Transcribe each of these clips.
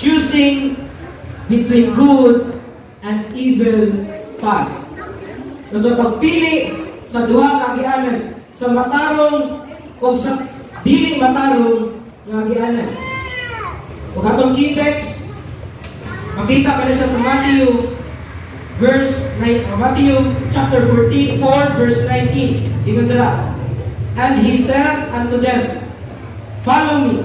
choosing between good and evil path. So pagpili sa duha ka agianan, sa matarong o sa dili matarong nga agianan. Ug atong key text, makita ka na siya sa Matthew chapter 44 verse 19. Ingon dira. And he said unto them, follow me,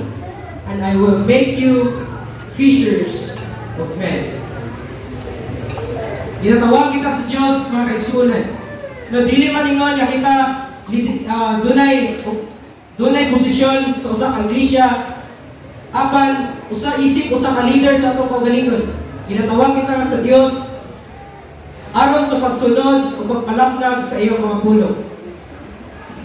and I will make you fishers of men. Ginatawag kita sa Diyos, mga kaigsunan. No, dili man ingon nga kita dunay posisyon sa usa ka iglesia, apan usa isip usa ka leader sa atong kaugalingon. Ginatawag kita sa Dios aron sa pagsunod o pagpalapdag sa iyong mga puno.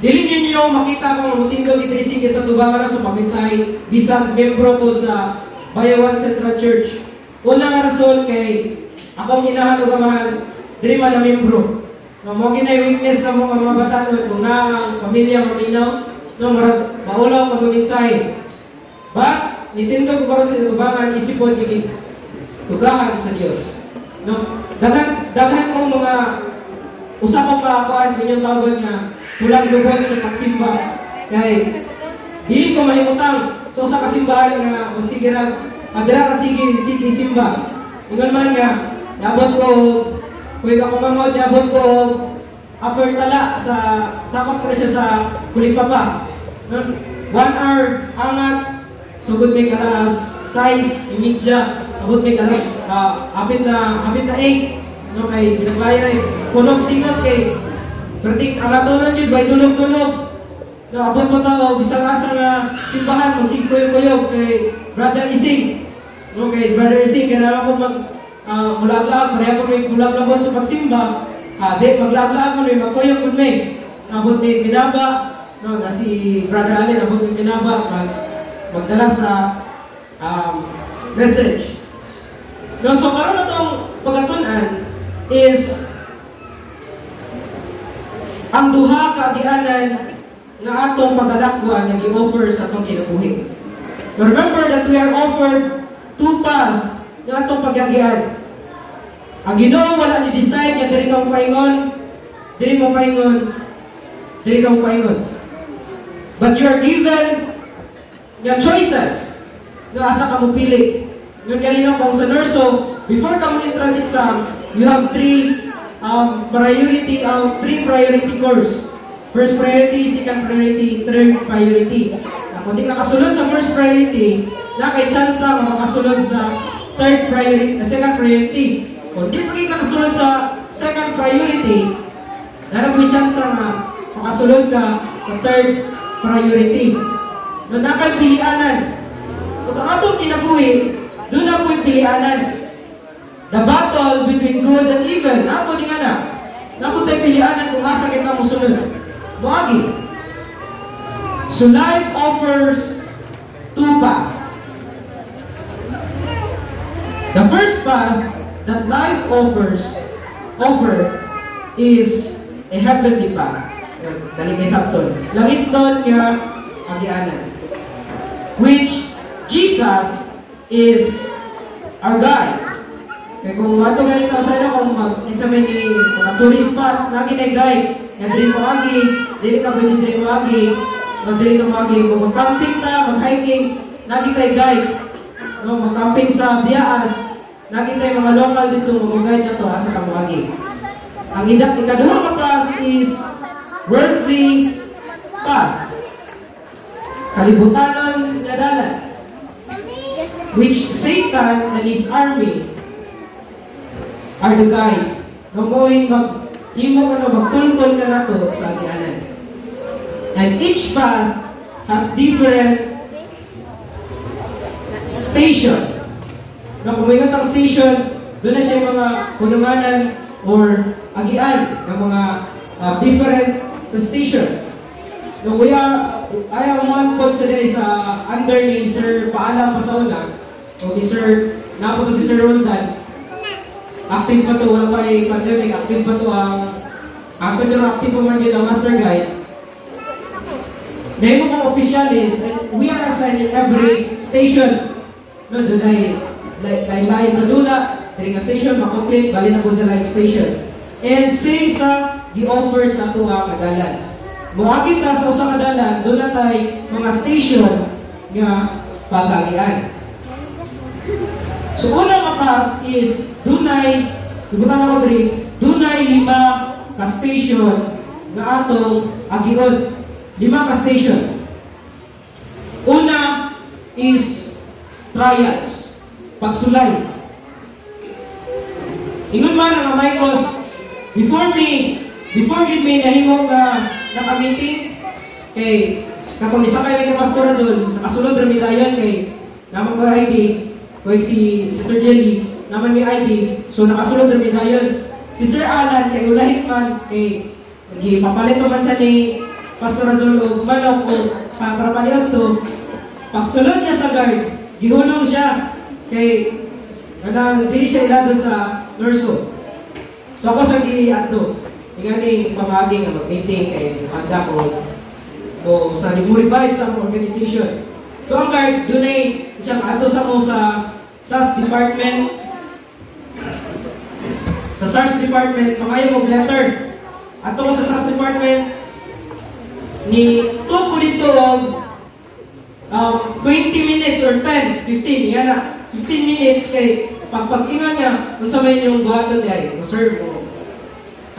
Dili ninyo makita kung mutindog itrisig sa tubangan sa pamensahe bisan membro ko sa Bayawan Central Church. Una nga rason kay akong inahan o gamahan, dili man na membro. No, mo ginay weakness na mga batanon kung na ang pamilya maminaw, no, marag maulaw ka mensahe. But nitindog ko karon sa tubangan isipon gid tugahan sa Dios. No, daghan kong mga usa ko ka kuan inyong tawag nga tulang lubot sa pagsimba. Kay dili ko malimutang so sa kasimbahan nga sige ra adira ka sige simba. Ingon man nga nabot ko kuy ka kumangod nabot ko upper tala sa sakop pa siya sa Kulipapa. 1 hour angat sugod may kalas size imidya sugod may kalas hapit na 8. No, kay ginaglayan ay punog singot kay pratik aratonon yun by tulog-tulog. No, abot mo tao bisang asa nga simbahan mag sigkuyog-kuyog kay Brother Ising. No, kay Brother Ising kaya ako mulaglag pareha ko may mulaglagon sa pagsimba. Di maglaglag mo rin magkuyog mo may abot may minaba. No, na si Brother Allen abot may minaba magdala sa message. No, so karon na tong pagatunan is ang duha ka agianan nga atong pagalakwan nga gi-offer sa atong kinabuhi. Remember that we are offered two paths nga atong pagyagian. Ang Ginoo wala ni decide nga diri ka paingon, diri mo paingon, diri ka paingon. But you are given nga choices nga asa ka mo pili. Ngun ganino kung sa nurso, before ka mo entrance exam, you have three priority course. First priority, second priority, third priority. Kung di ka kasulod sa first priority, na kay chance nga makasulod sa second priority. Kung di ka kasulod sa second priority, na may chance nga makasulod ka sa third priority. Nung nakay pilianan, kung ang atong kinabuhi, doon na po'y pilianan. The battle between good and evil. Napo di nga na. Napo tayo pilianan kung asa kita mo sunod. Buagi. So life offers two paths. The first path that life offer is a heavenly path. Dali kay Sabton. Langit doon nga agianan. Which Jesus is our guide. Kaya kung ato ganito sa ino, kung mag-examine ni mga tourist spots, lagi na guide. Nga diri mo agi, dili ka pwede diri mo agi, diri ka mo agi. Kung mag-camping ta, mag-hiking, lagi tayo guide. No, mag-camping sa Biaas, lagi tayo mga local dito, mag-guide na to, asa ka mo agi. Ang ikaduha ka path is worldly path. Kalibutanon nga dalan. Which Satan and his army are the guide. Namoy himo ka na magtultol ka na to sa agianan. And each path has different station. Na kung may katang station, doon na siya yung mga pununganan or agian ng mga different sa station. No, I am one po today sa under ni Sir Paalam Pasauna. O ni Sir, napo to si Sir Roldan. Active pa to, wala pa ay pandemic, active pa to ang active pa man yun ang master guide. Dahil mo kong officialis, and we are assigned in every station. No, doon ay lain-lain sa dula, diri nga station makomplete bali na po sa live station. And same sa gi-offer sa ato nga dalan. Moagi ta sa usa ka dalan, doon na tay mga station nga pagagian. So una nga part is dunay ibutan na ko diri, dunay 5 ka station nga atong agion. 5 ka station. Una is trials, pagsulay. Ingon man ang Maykos, before gid me nahimo nga naka-meeting kay katong isa kay mga pastor John, nakasulod ra mi dayon kay naman ko ID, kay si Sister Jelly, naman mi ID, so nakasulod ra mi dayon. Si Sir Alan kay ulahit man kay gipapalit man siya ni Pastor John og manok o para paliot to. Pagsulod niya sa guard, gihulong siya kay kanang dili siya ilado sa nurso. So ako sa gi-adto, ingani pamagi nga mag-meeting kay handa ko o sa revive sa organization. So ang guard dunay siya adto sa mo sa SAS department. Sa SAS department mangayo og letter. Adto ko sa SAS department ni tuko dito og 20 minutes or 10, 15, yan na. 15 minutes kay pagpag-ingan niya kung sa may yung buhaton ay serve mo.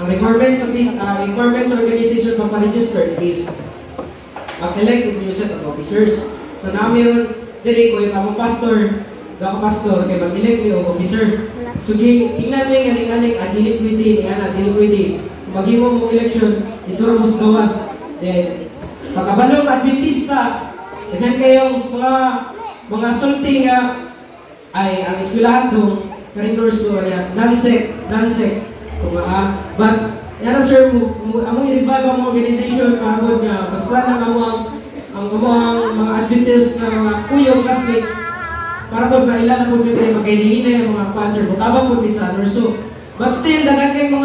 Ang requirements sa organization pagpa-register is mag-elect yung set of officers. So namin dili ko yung among pastor kay mag-elect yung officer. So tingnan niya ganing-ganing dili pwede, dili pwede. Maghimo mo election, ito mo sa gawas. Then pagkabalong Adventista, daghan kayong mga sulti nga ay ang eskwelahan dong karinurso niya non-sec but yan na sir among i-revive ang organization pagod nga basta na ang mga Adventist nga mga kuyong classmates para po mailan na po dito magkailihinay ang mga cancer butabang po sa nurso but still daghan kayong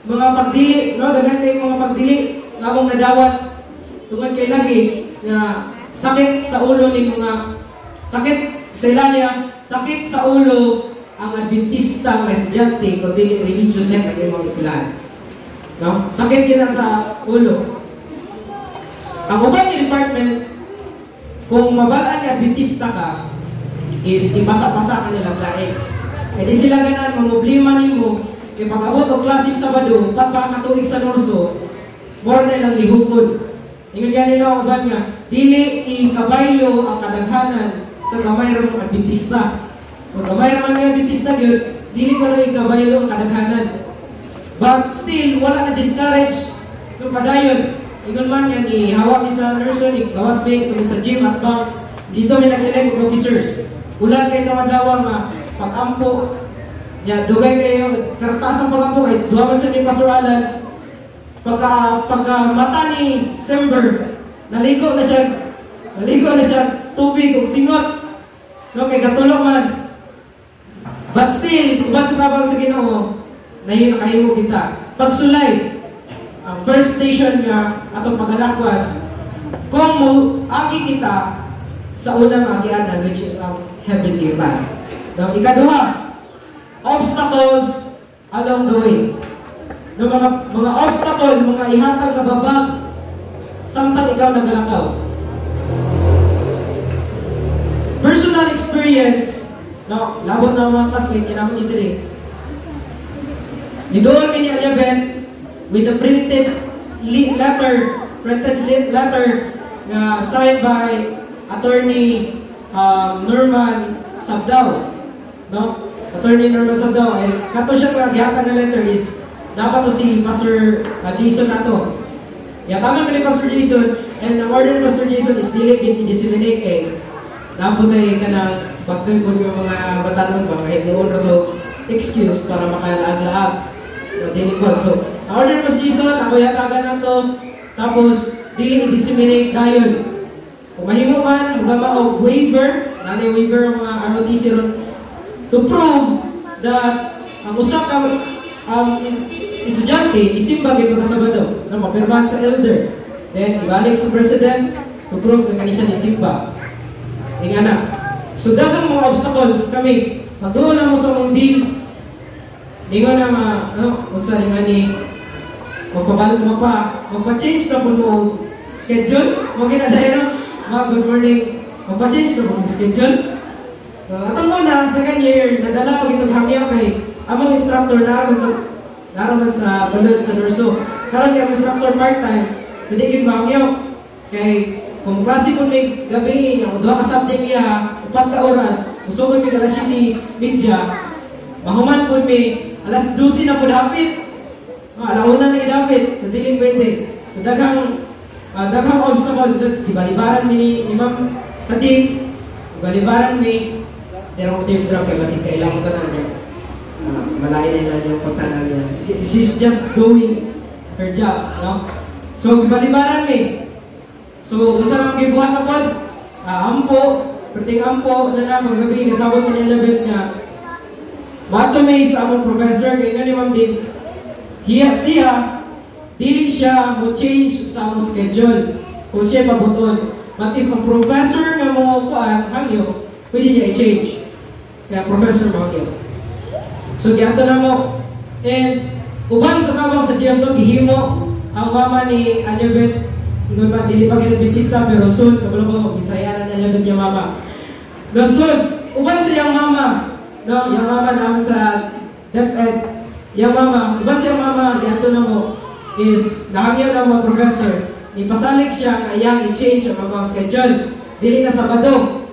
mga pagdili daghan kayong mga pagdili namong nadawat tungod kay lagi na sakit sa ulo ni mga sakit sa ilanya, sakit sa ulo ang Adventista nga estudyante kung dili religious yan ang mga eskwelahan. No? Sakit kita sa ulo. Ang uban ni department, kung mabalaan ni Adventista ka, is ipasa-pasa ka nila laing. Hindi sila ganan, problema nimo, kaya pag-abot o klaseng Sabado, pagpakatuig sa Norso, more na lang lihukod. Ingon gani na uban nga, dili ikabaylo ang kadaghanan sa gamay ra mong Adventista. Kung gamay ra man nga Adventista gyud, dili ko ikabaylo ang kadaghanan. But still wala na discourage yung padayon. Ingon man nga ni hawak ni sa nurse ni gawas bank ni sa gym at bank. Dito may nag-elect og officers. Ulan kay tawadawa nga pag-ampo. Ya dugay kayo kartas ang pag-ampo kay duwa man sa ni Pastor Alan. Pagka mata ni December, naligo na siya tubig o singot. No, kay katulog man. But still, uban sa tabang sa Ginoo, nahimo kita. Pagsulay, ang first station nga atong pagalakwan, kung mo agi kita sa unang agianan, which is ang heavenly man. No, ikaduha, obstacles along the way. No, mga obstacle, mga ihatag na babag, samtang ikaw nagalakaw. Personal experience, no, labot na mga classmate, kinamit ito Nidoon ni Aliaben with the printed letter na signed by Attorney Norman Sabdao. No? Attorney Norman Sabdao. Ay, kato siya nga gihatag na letter is dapat to si Pastor Jason nato. Yatagan ni Pastor Jason, and ang order ni Pastor Jason is dili i-disseminate kay naputay ka na pagkan po yung mga batanon ba kahit noon na to excuse para makalaag-laag o dinikot. So, ang order ni Pastor Jason, ako yatagan na to, tapos dili i-disseminate dayon. Kung mahimo man, magama o waiver, nanay waiver ang mga ROTC ron, to prove that ang usak estudyante, isimba kayo pagkasabado na mapirmahan sa elder. Then, ibalik sa president to prove na siya isimba. Tingnan na. So daghang mga obstacles kami. Pagduol na mo sa mong deal, lingon na kung saan nga ni magpa-change na po mo schedule. Magkinaday good morning. Magpa-change na po mo schedule. Atong muna, second year, nadala pag itong hamyaw kay among instructor naraman sa sunod sa Nurso. Karon kay instructor part-time, so di gid hamyaw. Kay kung klase po may gabi, yung 2 ka subject niya, 4 ka oras, usugod may alas 7 media, mahuman po may alas 12 na po dapit. Alauna na idapit, so dili pwede. So daghang obstacle, ibalibaran ni Ma'am Sadiq, ibalibaran ni pero team drop kay basig kailangan ko na niya. Malayo na yung pagtanan niya. She's just doing her job, no? So ibalibaran ni. So unsa man gibuhat na pod? Ampo, perting ampo na magabi kasabot ni level niya. Bato may sa among professor kay ngani Ma'am Din. Siya, dili siya mo change sa among schedule. Kung siya pabuton. But if ang professor nga mo hangyo, pwede niya i-change. Kaya professor mo hangyo. So giato na mo. And uban sa tabang sa Dios no, gihimo ang mama ni Annabeth. Ingon pa, dili pa kinadbitista pero soon, kabalo ko, bisayanan na Annabeth yung mama. No, soon, uban sa yung mama. No, yung mama naman sa DepEd. Yung mama, uban siya mama, yato na mo, is nahangyaw na mo professor, ipasalig siya na iyang i-change ang mga schedule. Dili na Sabado.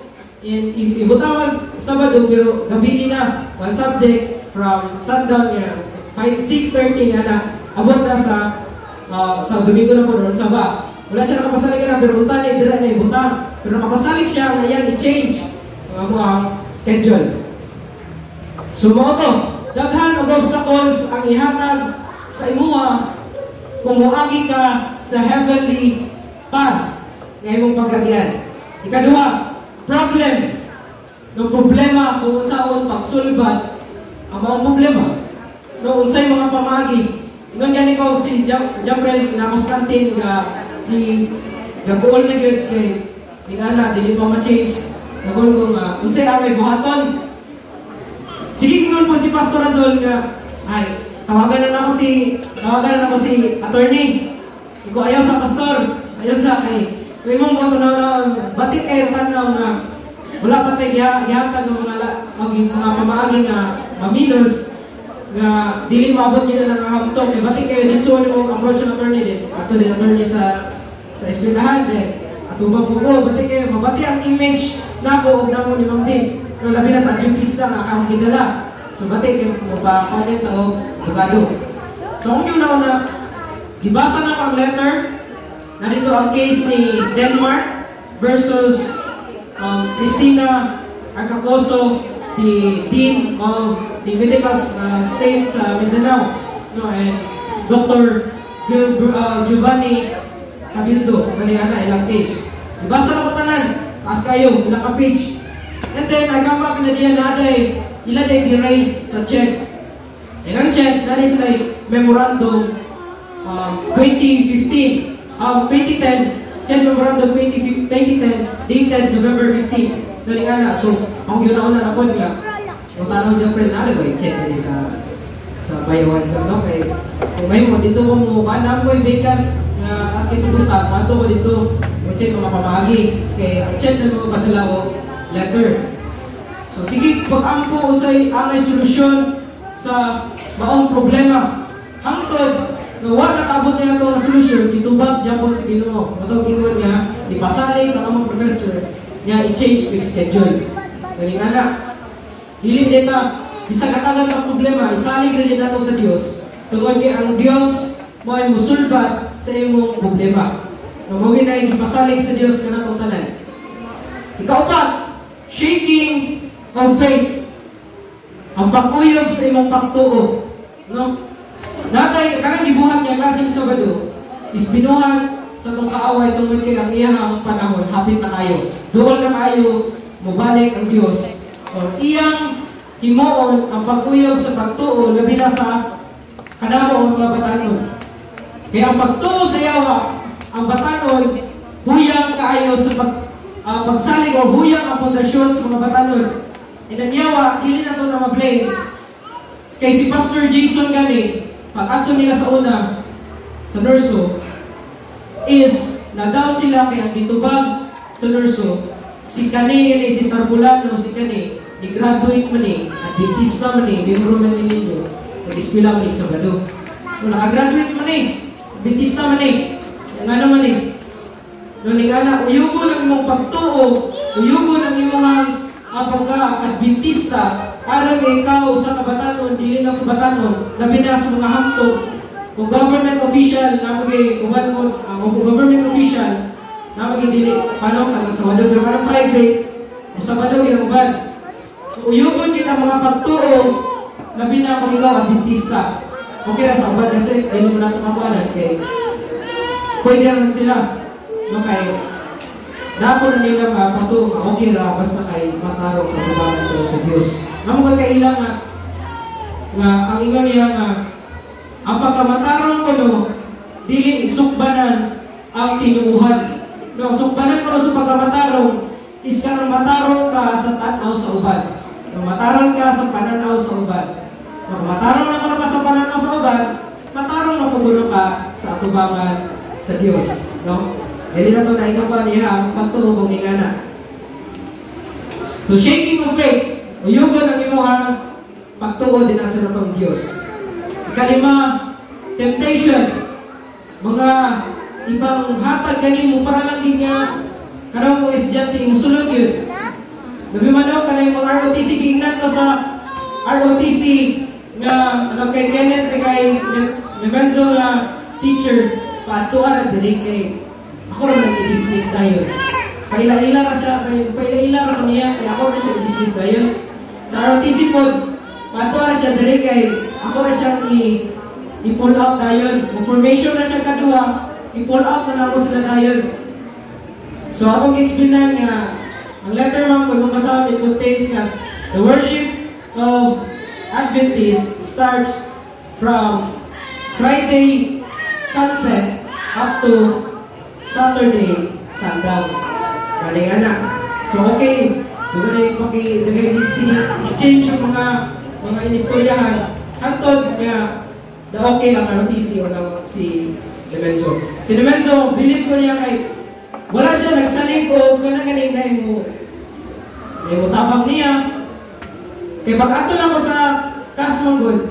Ibutawag Sabado, pero gabi na, one subject from sundown niya, 6:30 nga na, abot na sa Domingo na po, noon Saba. Wala siya nakapasalig na, pero unta na, dira na ibutang. Pero nakapasalig siya na iyang i-change ang mga schedule. So mo to, daghan ang obstacles ang ihatag sa imuha kung muagi ka sa heavenly path nga imong pagkagian. Ikaduha, problem. No problema kung unsaon pagsulbad ang mga problema. No unsay mga pamagi. Ingon gani ko si Jamrel na Constantine nga si gagool na gyud kay ingana dili pa ma-change. Nagol ko nga unsay amay buhaton. Sige kingon po si Pastor Azol nga, ay, tawagan na ako si attorney. Iko ayaw sa pastor, ayaw sa kay. Kung imong boto na batik kayo tanaw nga, wala pa tayo gihatag ng mga pamaagi nga maminos, nga dili maabot nila ng hamtong, batik kayo dito mo approach ng attorney din. Ato din attorney sa eskwelahan din. At ubang po, batik kayo, mabati ang image na ako o na mo ni Ma'am Din. No, labi na sa adventista nga akong gidala. So, batik yung mapapalit na o bugado. So, kung yun na gibasa na ang letter, narito ang case ni Denmark versus Christina Arcaposo, the Dean of the Medical State sa Mindanao, no, and Dr. Giovanni Cabildo, kanina ilang case. Gibasa na ko tanan, taas kayo, ilang ka-page. And then, nagkama pinadiyan natin, ila day gi-raise sa check. And ang check, natin ito memorandum 2010, check memorandum 2010, dated November 15. Dali nga na, so, ang ginauna na po niya, kung tanong dyan, friend, ano ba yung check nila sa bayawan dyan, no? Kaya, kung may mo, dito mo, paano mo yung vacant, as kay subutan, paano mo dito, kung check mga pamagi, kaya check na mga padala o letter. So sige, pag-angko unsay angay solusyon sa maong problema. Hangtod na wala nakaabot niya ito ng solusyon, itubag Japon sa Ginoo. Matawag ingon niya, ipasalig ang among professor niya i-change yung schedule. Galing nga na, dili dita, isa katagal ang problema, isalig rin dito sa Dios. Tungod kay ang Dios mo ay musulbat sa imong problema. Namugin na ipasalig sa Dios ka na itong tanan. Ikaupat, shaking of faith. Ang pagkuyog sa imong pagtuo. No? Natay, kanang gibuhat niya klaseng Sabado, is binuhat sa itong kaaway tungkol kay ang iyang panahon, hapit na kayo. Doon na kayo, mubalik ang Diyos. O iyang himoon ang pagkuyog sa pagtuo, labi na sa kadamo ang mga batanon. Kaya ang pagtuo sa yawa, ang batanon, huyang kaayo sa pagsalig o huyang ang pundasyon sa mga batanon. Inanyawa, dili na ito na ma-blame. Kay si Pastor Jason gani, pag-ato nila sa una, sa Nurso, is na-doubt sila kay ang ditubag sa Nurso, si kani, si Tarbulano, si kani, ni-graduate man Adventista man membro man ninyo, nag-eskwela man Sabado. Kung naka-graduate man Adventista man yung ano man nung nga uyugo ng imong pagtuo, uyugo ng imong pagka-Adventista, aron kay ikaw sa kabatanon, dili lang sa batanon, labi na sa mga hamtog, kung government official, na mag-uban mo, kung government official, na mag-dili, paano ka sa Sabado, pero parang private, o Sabado, ginang-uban. Uyugon kita mga pagtuo, labi na kung ikaw Adventista. Okay na sa uban kasi, ayun mo natin makuanan, kay pwede naman sila. No, kay dapo na nila pagtuo, okay ra, basta kay matarong sa tubangan ko sa Diyos. Naman kay kailang nga, ang ingon niya nga, ang pagkamatarong ko no, dili sukbanan ang tinuuhan. No, sukbanan ko no sa pagkamatarong, is ka nang matarong ka sa tanaw sa uban. No, matarong ka sa pananaw sa uban. No, matarong na ka sa pananaw sa uban, matarong na pugulo ka sa atubangan sa Diyos. No? Dili na ito na ikaw niya ang pagtuo kong ingana. So, shaking of faith, uyugon ang imuhang pagtuo din sa natong Diyos. Ikalima, temptation. Mga ibang hatag ganin mo para lang din niya kanang mo estudyante mo sulod yun. Nabimanaw ka na yung mga ROTC, gingnan ka sa ROTC nga ano kay Kenneth kay Nevenzo nga teacher paatuan at dinig kay ako rin nag-dismiss tayo. Paila-ila ka siya, paila-ila ka niya, kaya ako rin siya i-dismiss tayo. Sa ROTC po, paatuan siya dinig kay ako rin siyang i-pull out tayo. Kung formation na siya kadua, i-pull out na lang ko sila tayo. So akong explain nga, ang letter ma'am kung mabasa it contains nga, the worship of Adventist starts from Friday sunset up to Saturday sundown. Galing anak. So okay, exchange yung mga inistoryahan. Hantod nga, the okay lang ROTC o lang si Nevenzo. Si Nevenzo, believe ko niya kay wala siya nagsalig o ganagaling na yung tabang niya. Kaya pag-ato lang ko sa Kasmanggod,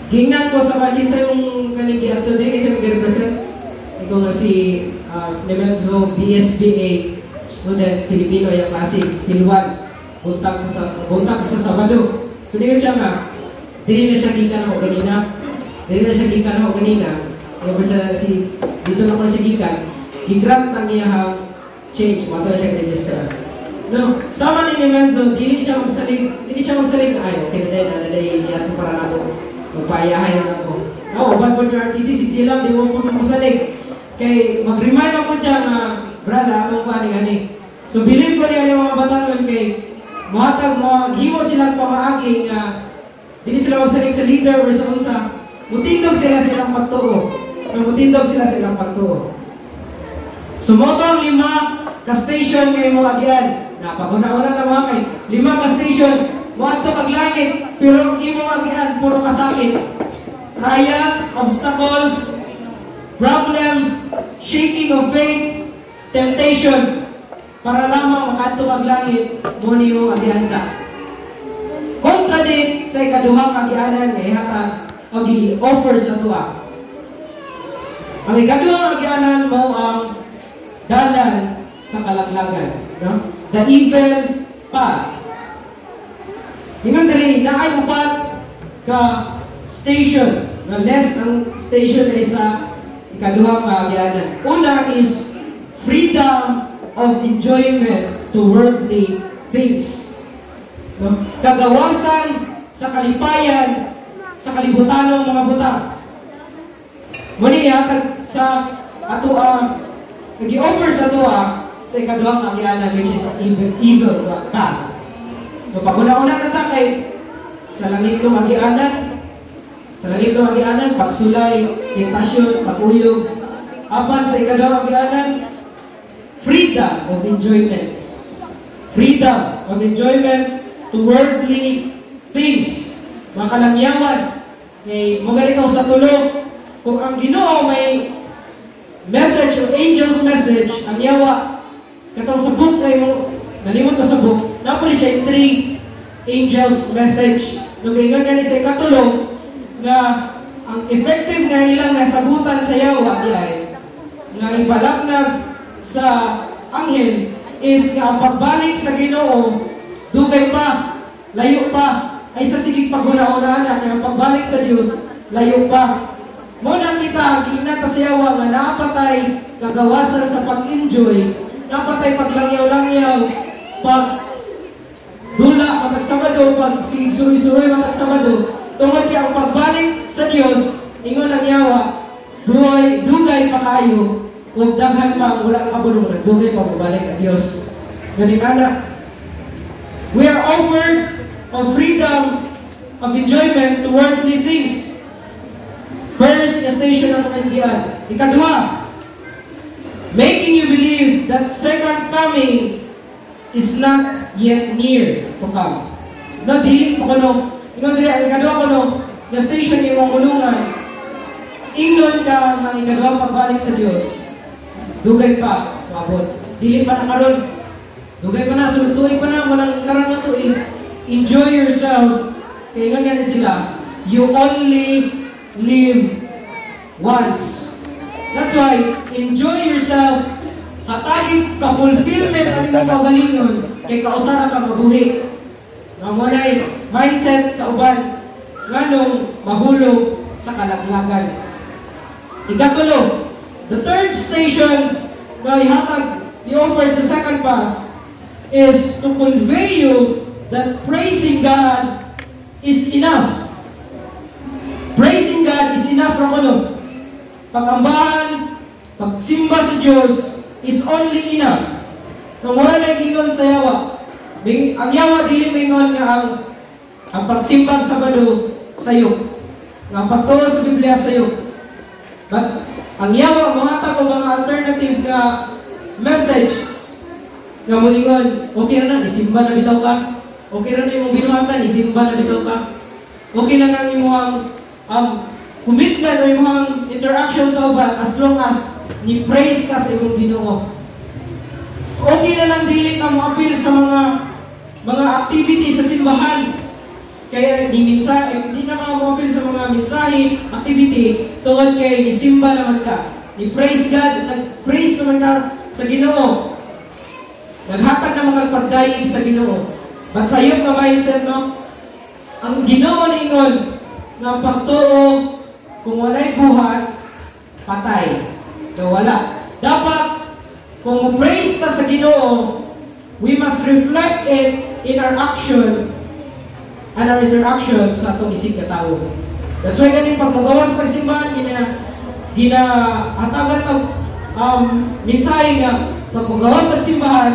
hingnan ko sa bakit sa yung kanigi ato din kasi mag-represent. Ito nga si Nevenzo, BSBA, student Filipino, yung klase, Kilwan, buntag sa Sabado. So, di siya nga, dili na siya gikan ako kanina. Dito lang ko siya gikan. I-grant ang iyahang change, mato siya register. No, sama ni Nevenzo, dili siya magsalig, ay, okay na dahil yato para nato, magpayahay na ako. No, bad po yung RTC, si Chilam, di mo po magsalig. Kay, mag-remind ako siya na, brada, anong pa ni. So, believe ko niya yung mga batanon kay, maghimo silang pamaagi nga, dili sila magsalig sa leader or sa unsa, mutindog sila silang pagtuo. So, mo ang 5 ka-station kayo mo agyan. Napag-una-una na mga kay 5 ka-station, wato kag langit, pero imo agyan, puro kasakit. Trials, obstacles, problems, shaking of faith, temptation, para lamang makato kag langit, mo niyo agyansa. Contradict sa ikaduhang agyanan kay hatag o gi-offer sa tuwa. Ang ikaduhang agyanan mo ang dalan sa kalaglagan, no? The evil path. Ingon diri na ay upat ka station, na less ang station ay sa ikaduhang agyanan. Una is freedom of enjoyment to worldly things. No? Kagawasan sa kalipayan sa kalibutanong mga buta. Muni yatag sa nag-i-offer sa sa ikaduhang agyanan, which is evil path. So, pag una-una natakay, sa langit kong agyanan, pagsulay, tentasyon, pag-uyog, apan sa ikaduhang agyanan, freedom of enjoyment. Freedom of enjoyment to worldly things. Mga kalangyawan, magaling ako sa tulog. Kung ang Ginoo may message o angel's message, ang yawa, katong sa book kayo, nalimot ko sa book, napuli siya 3 angels message. Nung ingon nga sa ikatulog, nga ang effective nga ilang nasabutan sa yawa, nga ibalaknag sa anghel, is nga ang pagbalik sa Ginoo, dugay pa, layo pa, ay sa sigig paguna-unaan na, ang pagbalik sa Diyos, layo pa. Muna kita, gignata sa yawa nga napatay kagawasan sa pag-enjoy, napatay paglangyaw-langyaw, pag dula, matag Sabado, pag suroy-suroy, matag Sabado, tungkol kaya ang pagbalik sa Diyos, ingon ang yawa, dugay pa kayo, huwag daghan pa, wala kabulong na, dugay pa magbalik ang Diyos. Galing anak, we are offered of freedom of enjoyment to worldly things. First, the station ng kaibigan. Ikadua, making you believe that second coming is not yet near to come. No, dili pa kuno. Ikadua kuno, the station ng imong ulungan. Ingon ka ng ikadua pagbalik sa Diyos. Dugay pa, mabot. Dili pa na karon. Dugay pa na, sultuig pa na, manang karon na to. Enjoy yourself. Kaya nga gani sila, you only live once. That's why, enjoy yourself. Katagig ka-fulfillment ang iyong kaugalingon, kay kausara ka mabuhi. Nga mulay, mindset sa uban, nganong mahulog sa kalaglagan. Ikatulo, the third station na ihatag, i-offered sa second pa, is to convey you that praising God is enough. Praising God is enough from ano? Pagambahan, pagsimba sa Diyos is only enough. Nung wala na gingon sa yawa, ang yawa dili mingon nga ang pagsimba sa Sabado sayo. Nga ang pagtuo sa Biblia sayo. But ang yawa mangata ko mga alternative nga message nga mo ingon, okay na isimba na bitaw ka. Okay na imong ginuhatan, isimba na bitaw ka. Okay na nang imong commitment o imong interaction sa uban as long as ni praise ka sa imong Ginoo. Okay na lang dili ka mo appeal sa mga activity sa simbahan. Kaya ni mensahe, hindi na ka mo appeal sa mga mensahe, activity, tungod kay ni simba naman ka. Ni praise God, nag-praise naman ka sa Ginoo. Naghatag na mga pagdaig sa Ginoo. But sa iyong mindset, no? Ang Ginoo ningon ng pagtuo, kung wala'y buhat, patay. So wala. Dapat, kung praise ta sa Ginoo, we must reflect it in our action and our interaction sa atong isig katao. That's why ganing pag magawas ng simbahan, ginahatagan ng mensahe nga, pag magawas ng simbahan,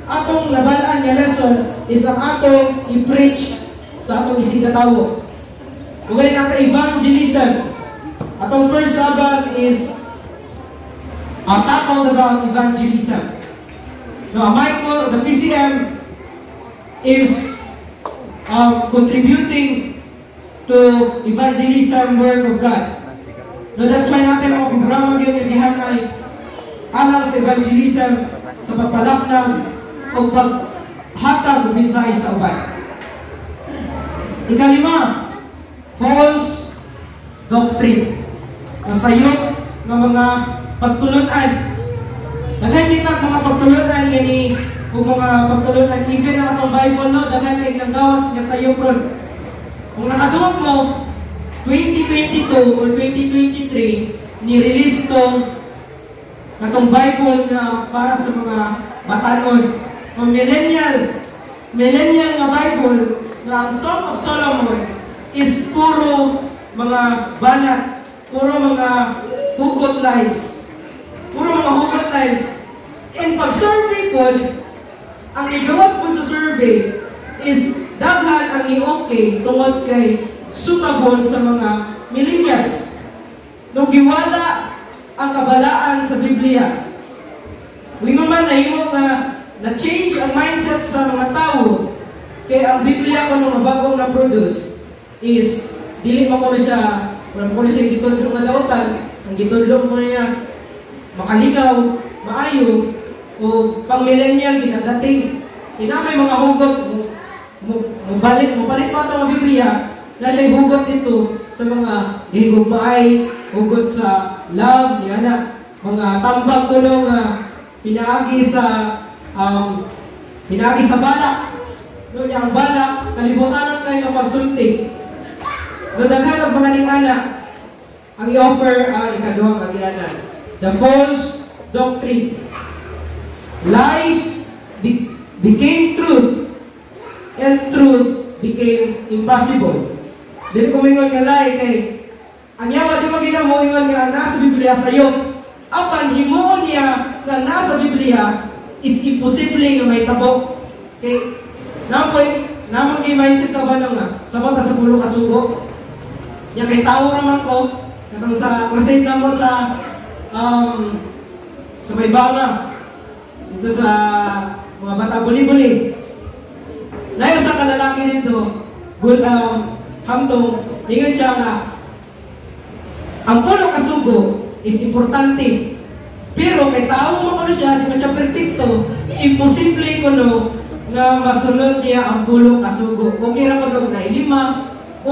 atong nabalaan nga lesson is ang atong i-preach sa atong isig katao. Kung galing natin evangelism, atong first Sabbath is tackled about evangelism. Now, Michael, the PCM, is contributing to evangelism work of God. Now, that's why natin mga programa ngayon gihanay alang sa evangelism sa pagpalaknag o paghatag ng mensahe sa uban. Ikalima, false doctrine. Masayop ng mga pagtulunan. Daghan kita mga pagtulunan gani o mga pagtulunan even ang atong Bible, no, daghan kay nang gawas nga sayop ron. Kung nakatuog mo 2022 or 2023 ni-release tong katong Bible nga para sa mga batanon o millennial nga Bible nga ang Song of Solomon is puro mga banat, puro mga hugot lines. Puro mga hugot lines. And pag-survey po, ang igawas po sa survey is daghan ang i-okay tungod kay sutabon sa mga millennials. Nung giwala ang kabalaan sa Biblia, Wingon man na imo nga na-change ang mindset sa mga tao, kaya ang Biblia ko nung bagong na-produce is, dili mo ko na siya, wala mo ko na siya gitudlo nga daotan, ang gitudlo mo niya, makaligaw, maayo, o pang-millennial, ginadating. May mga hugot, mupalit pa ito ang Biblia, na siya'y hugot dito sa mga higugmaay, hugot sa love, mga tambag ko nung pinaagi sa balak. No, ang balak, kalibutanan kayo ng pagsulti. No, daghan ang mga ning-ana, ang i-offer, ikaduhang kagianan. The false doctrine. Lies became truth, and truth became impossible. Dili ko mingon nga lie kay ang yawa di magina mo ingon nga nasa Biblia sayo. Apan himuon niya nga nasa Biblia is imposible nga may tabo. Okay? Namang mindset sa banong nga. Sabot sa pulo ka sugo. Yan kay tao raman ko. Katang sa crusade na mo sa may banga. Dito sa mga bata buli-buli. Nayo sa kalalaki dito, hamtong, ingat siya nga, ang pulo ka sugo is importante. Pero kay tao mo ko na siya, di man siya perfecto, imposible ko no, na masunod niya ang pulo kasugo. Kung kira mo na 5, 1,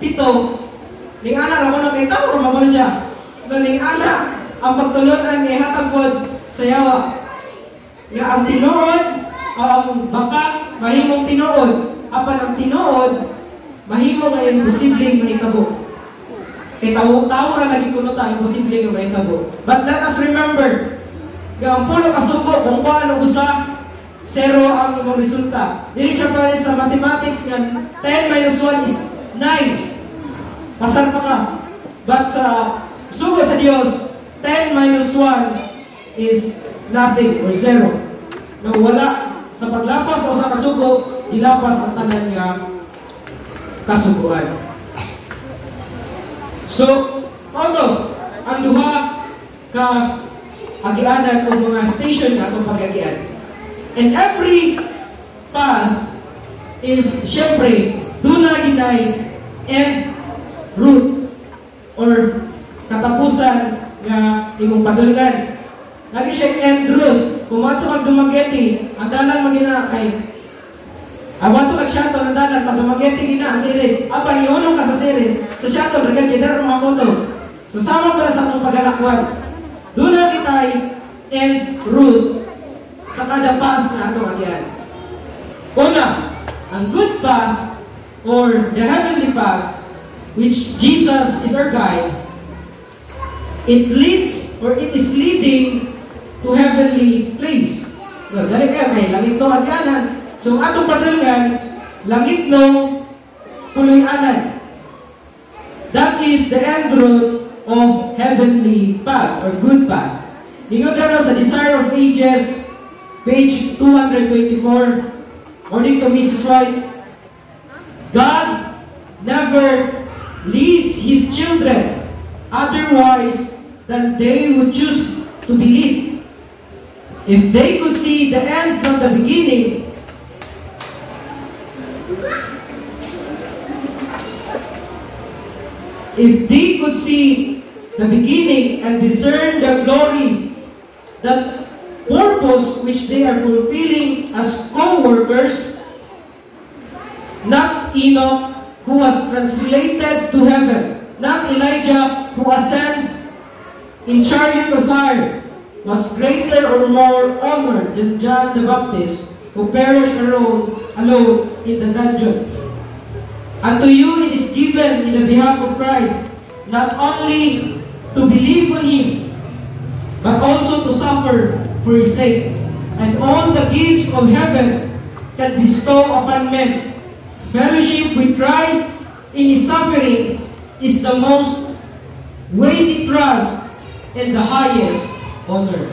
7, ning ana ra mo kay tao ra mo siya. No ning ana ang pagtulunan ni hatagod sa yawa. Nga ang tinuod o ang baka mahimong tinuod, apan ang tinuod mahimo nga imposible mahitabo. Kay tao ra lagi kuno ta imposible nga mahitabo. But let us remember, ang pulo kasugo kung paano usa 0 ang imong resulta. Dili siya pare sa mathematics nga 10 minus 1 is 9. Pasar pa ka. But sa sugo sa Dios, 10 minus 1 is nothing or 0. Na wala sa paglapas o sa kasugo, dilapas ang tanan nga kasuguan. So, ano ang duha ka agianan o mga station na itong pag-agian? And every path is, syempre, do not deny and root or katapusan nga imong padulungan. Lagi siya end root. Kung wato kag dumageti, ang dalan magina kay wato kag shuttle ang dalan pag dumageti gina ang series. Apa iunong ka sa series, sa shuttle regad kidar mga moto. So sama para sa atong pagalakwan. Do not kitay and root sa kada path na atong agyan. Una, ang good path or the heavenly path, which Jesus is our guide, it leads or it is leading to heavenly place. So, dali kayo kay langit no agyanan. So, atong padulngan, langit no puloy-anan. That is the end road of heavenly path or good path. Ingat na sa Desire of Ages, page 224, according to Mrs. White, God never leads His children otherwise than they would choose to believe. If they could see the end from the beginning, if they could see the beginning and discern the glory, that purpose which they are fulfilling as co-workers, not Enoch who was translated to heaven, not Elijah who ascended in chariot of fire, was greater or more honored than John the Baptist, who perished alone in the dungeon. Unto you it is given in the behalf of Christ, not only to believe on Him, but also to suffer for His sake. And all the gifts of heaven can bestow upon men. Fellowship with Christ in His suffering is the most weighty trust and the highest honor.